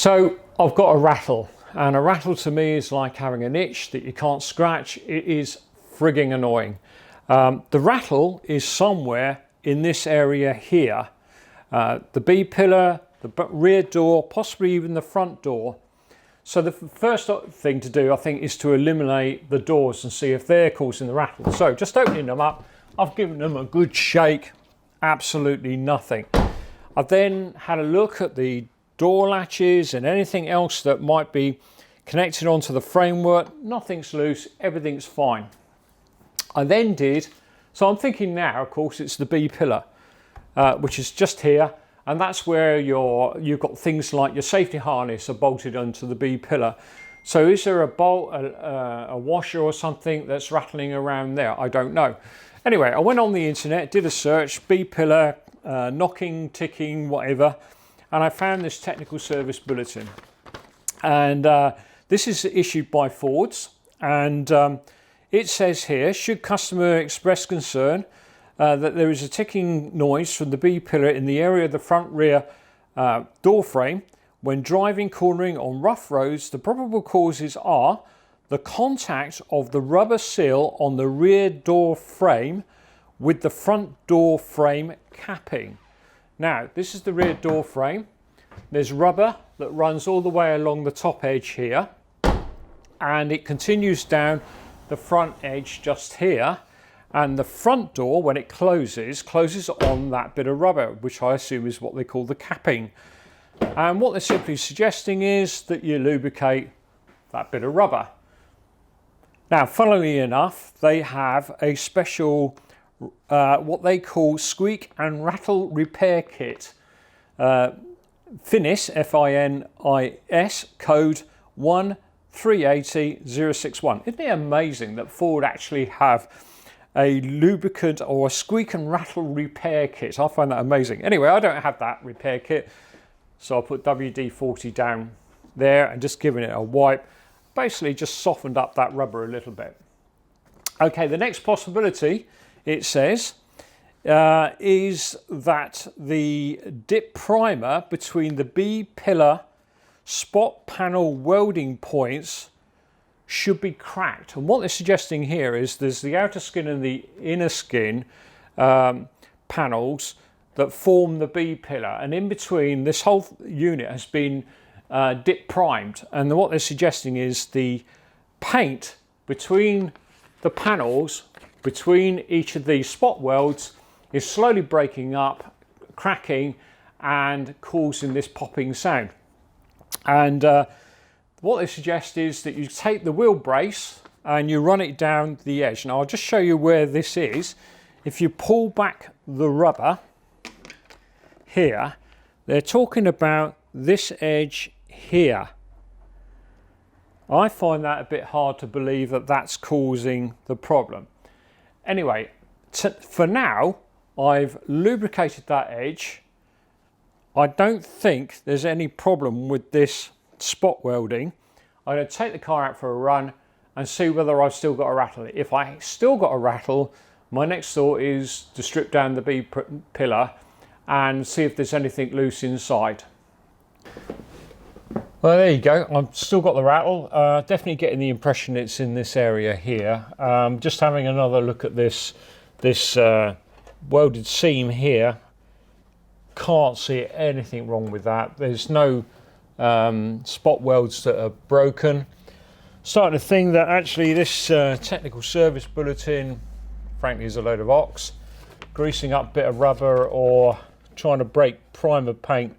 So I've got a rattle, and a rattle to me is like having an itch that you can't scratch. It is frigging annoying. The rattle is somewhere in this area here. The B pillar, the rear door, possibly even the front door. So the first thing to do, I think, is to eliminate the doors and see if they're causing the rattle. So just opening them up, I've given them a good shake, absolutely nothing. I've then had a look at the door latches and anything else that might be connected onto the framework. Nothing's loose, everything's fine. I then did, so I'm thinking now, of course, it's the B pillar, which is just here. And that's where you've got things like your safety harness are bolted onto the B pillar. So is there a bolt, a washer or something that's rattling around there? I don't know. Anyway, I went on the internet, did a search, B pillar, knocking, ticking, whatever, and I found this technical service bulletin. And this is issued by Fords, and it says here, should customer express concern that there is a ticking noise from the B pillar in the area of the front rear door frame. When driving, cornering on rough roads, the probable causes are the contact of the rubber seal on the rear door frame with the front door frame capping. Now, this is the rear door frame. There's rubber that runs all the way along the top edge here, and it continues down the front edge just here. And the front door, when it closes on that bit of rubber, which I assume is what they call the capping. And what they're simply suggesting is that you lubricate that bit of rubber. Now, funnily enough, they have a special, what they call squeak and rattle repair kit. Finis, F-I-N-I-S, code 1380061. Isn't it amazing that Ford actually have a lubricant or a squeak and rattle repair kit? I find that amazing. Anyway, I don't have that repair kit, so I put WD-40 down there and just giving it a wipe. Basically just softened up that rubber a little bit. Okay, the next possibility, it says, is that the dip primer between the B pillar spot panel welding points should be cracked. And what they're suggesting here is there's the outer skin and the inner skin panels that form the B pillar, and in between, this whole unit has been dip primed, and what they're suggesting is the paint between the panels, between each of these spot welds, is slowly breaking up, cracking, and causing this popping sound. And what they suggest is that you take the wheel brace and you run it down the edge. Now I'll just show you where this is. If you pull back the rubber here, they're talking about this edge here. I find that a bit hard to believe that that's causing the problem. Anyway, for now, I've lubricated that edge. I don't think there's any problem with this spot welding. I'm going to take the car out for a run and see whether I've still got a rattle. If I still got a rattle, my next thought is to strip down the B pillar and see if there's anything loose inside. Well, there you go. I've still got the rattle. Definitely getting the impression it's in this area here. Just having another look at this welded seam here. Can't see anything wrong with that. There's no spot welds that are broken. Starting to think that actually this technical service bulletin, frankly, is a load of ox. Greasing up a bit of rubber or trying to break primer paint.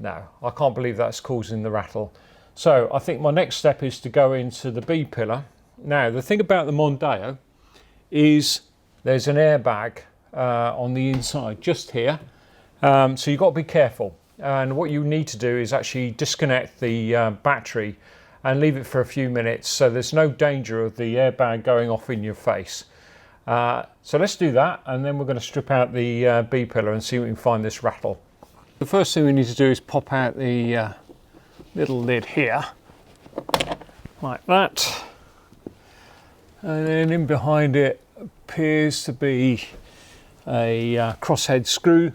No, I can't believe that's causing the rattle. So I think my next step is to go into the B pillar. Now, the thing about the Mondeo is there's an airbag on the inside just here. So you've got to be careful. And what you need to do is actually disconnect the battery and leave it for a few minutes so there's no danger of the airbag going off in your face. So let's do that, and then we're going to strip out the B pillar and see if we can find this rattle. The first thing we need to do is pop out the little lid here, like that. And then in behind it appears to be a crosshead screw.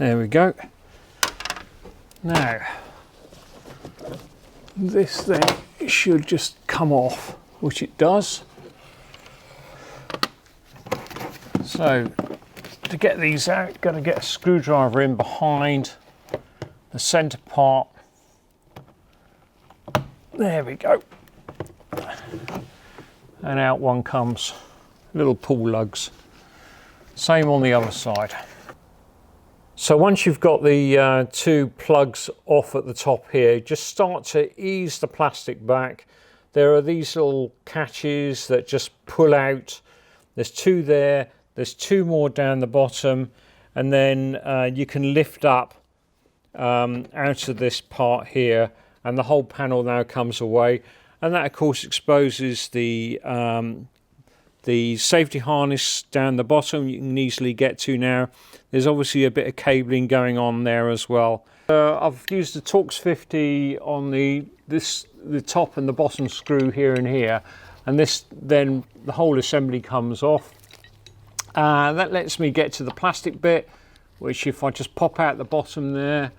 There we go. Now, this thing should just come off, which it does. So, to get these out, got to get a screwdriver in behind the centre part. There we go. And out one comes. Little pull lugs. Same on the other side. So once you've got the two plugs off at the top here, just start to ease the plastic back. There are these little catches that just pull out. There's two there, there's two more down the bottom, and then you can lift up out of this part here, and the whole panel now comes away. And that of course exposes the safety harness down the bottom. You can easily get to now. There's obviously a bit of cabling going on there as well. I've used the Torx 50 on the top and the bottom screw here and here, and this then the whole assembly comes off. That lets me get to the plastic bit, which if I just pop out the bottom there,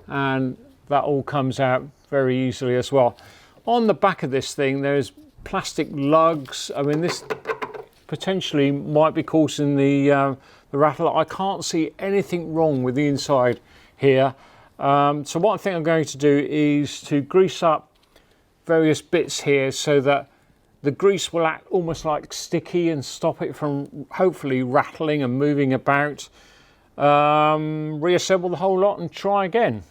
and that all comes out very easily as well. On the back of this thing there's plastic lugs. I mean, this potentially might be causing the rattle. I can't see anything wrong with the inside here. So what I think I'm going to do is to grease up various bits here so that the grease will act almost like sticky and stop it from hopefully rattling and moving about. Reassemble the whole lot and try again.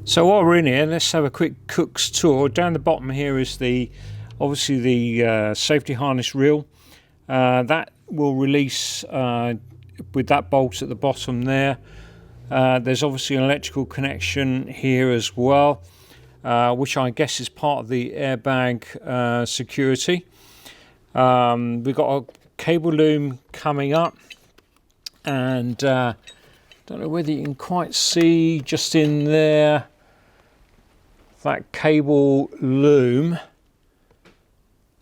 So while we're in here, let's have a quick cook's tour. Down the bottom here is obviously the safety harness reel. That will release with that bolt at the bottom there. There's obviously an electrical connection here as well, which I guess is part of the airbag security. We've got a cable loom coming up, and don't know whether you can quite see just in there, that cable loom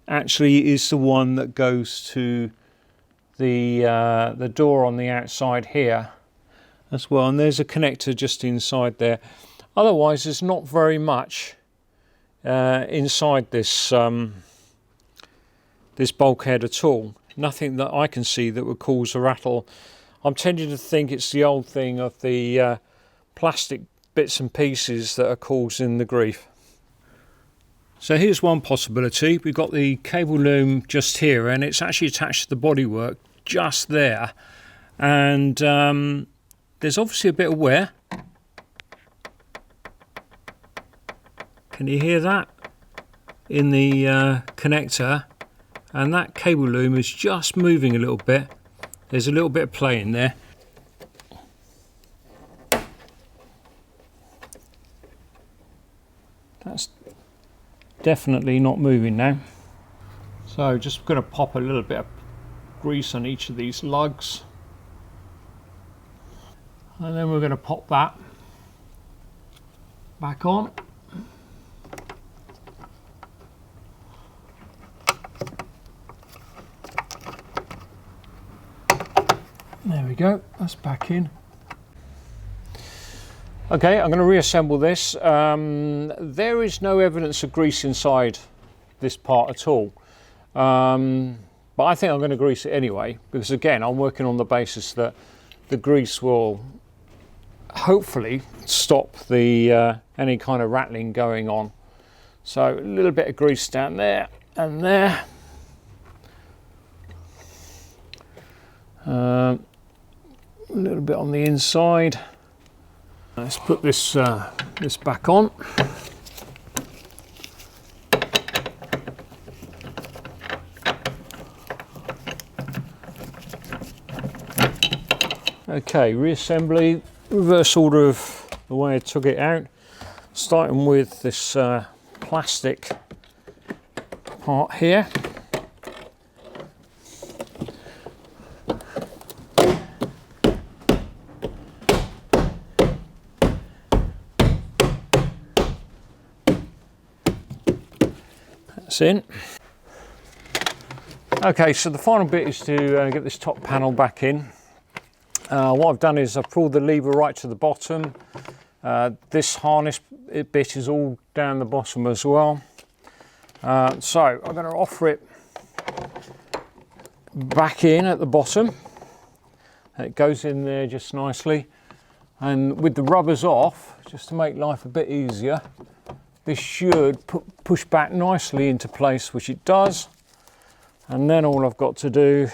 actually is the one that goes to the door on the outside here as well, and there's a connector just inside there. Otherwise there's not very much inside this this bulkhead at all. Nothing that I can see that would cause a rattle. I'm tending to think it's the old thing of the plastic bits and pieces that are causing the grief. So here's one possibility. We've got the cable loom just here, and it's actually attached to the bodywork just there. And there's obviously a bit of wear. Can you hear that? In the connector. And that cable loom is just moving a little bit. There's a little bit of play in there. That's definitely not moving now. So just going to pop a little bit of grease on each of these lugs, and then we're going to pop that back on. There we go, that's back in. Okay, I'm going to reassemble this. There is no evidence of grease inside this part at all. But I think I'm going to grease it anyway, because again, I'm working on the basis that the grease will hopefully stop the any kind of rattling going on. So a little bit of grease down there and there. A little bit on the inside. Let's put this this back on. Okay, reassembly, reverse order of the way I took it out, starting with this plastic part here. That's in. Okay, so the final bit is to get this top panel back in. What I've done is I've pulled the lever right to the bottom. This harness bit is all down the bottom as well. So I'm going to offer it back in at the bottom. It goes in there just nicely. And with the rubbers off, just to make life a bit easier, this should push back nicely into place, which it does. And then all I've got to do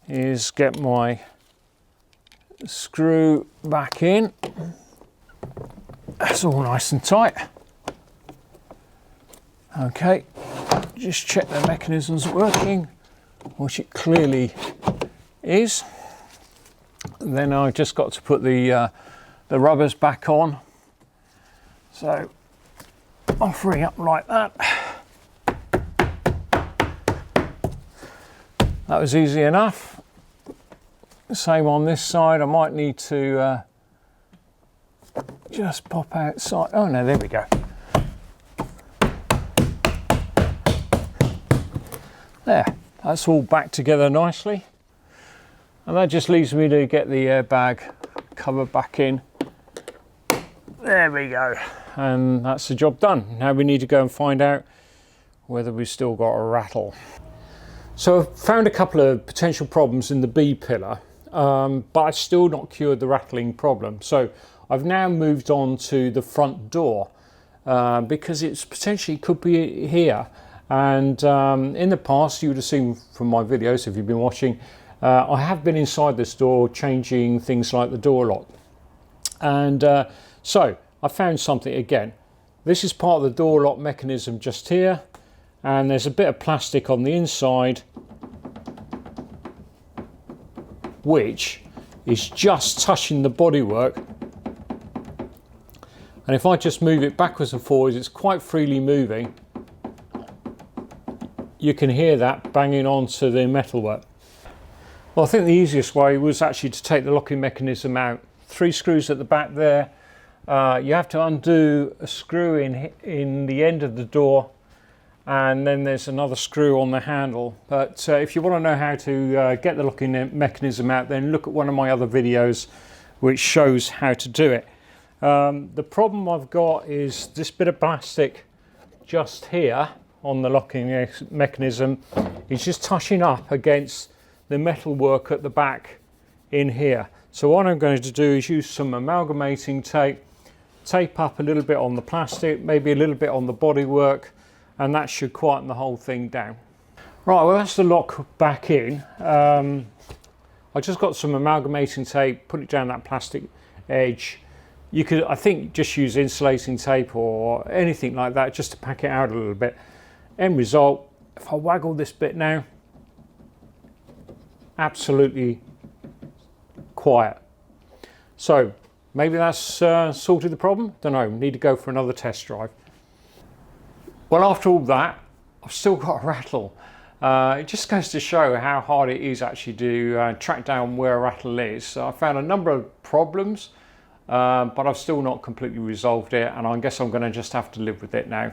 is get my screw back in. That's all nice and tight. Okay, just check the mechanism's working, which it clearly is. Then I've just got to put the rubbers back on. So offering up like that. That was easy enough. Same on this side. I might need to just pop outside. Oh no, there we go. There, that's all back together nicely. And that just leaves me to get the airbag cover back in. There we go. And that's the job done. Now we need to go and find out whether we've still got a rattle. So I've found a couple of potential problems in the B pillar, but I've still not cured the rattling problem. So I've now moved on to the front door because it's potentially could be here. And in the past, you would have seen from my videos, if you've been watching, I have been inside this door changing things like the door lock. And so I found something again. This is part of the door lock mechanism just here. And there's a bit of plastic on the inside which is just touching the bodywork. And if I just move it backwards and forwards, it's quite freely moving. You can hear that banging onto the metalwork. Well, I think the easiest way was actually to take the locking mechanism out. 3 screws at the back there. You have to undo a screw in the end of the door, and then there's another screw on the handle. But if you want to know how to get the locking mechanism out, then look at one of my other videos which shows how to do it. The problem I've got is this bit of plastic just here on the locking mechanism is just touching up against the metal work at the back in here. So what I'm going to do is use some amalgamating tape, tape up a little bit on the plastic, maybe a little bit on the bodywork, and that should quieten the whole thing down. Right, well that's the lock back in. I just got some amalgamating tape, put it down that plastic edge. You could, I think, just use insulating tape or anything like that just to pack it out a little bit. End result, if I waggle this bit now, absolutely quiet. So maybe that's sorted the problem. Don't know, need to go for another test drive. Well, after all that, I've still got a rattle. It just goes to show how hard it is actually to track down where a rattle is. So I found a number of problems, but I've still not completely resolved it, and I guess I'm going to just have to live with it now.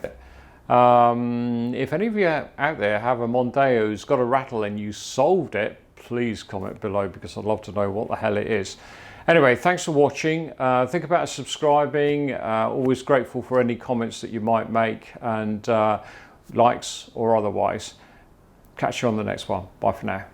If any of you out there have a Mondeo who's got a rattle and you solved it, please comment below because I'd love to know what the hell it is. Anyway, thanks for watching. Think about subscribing. Always grateful for any comments that you might make, and likes or otherwise. Catch you on the next one. Bye for now.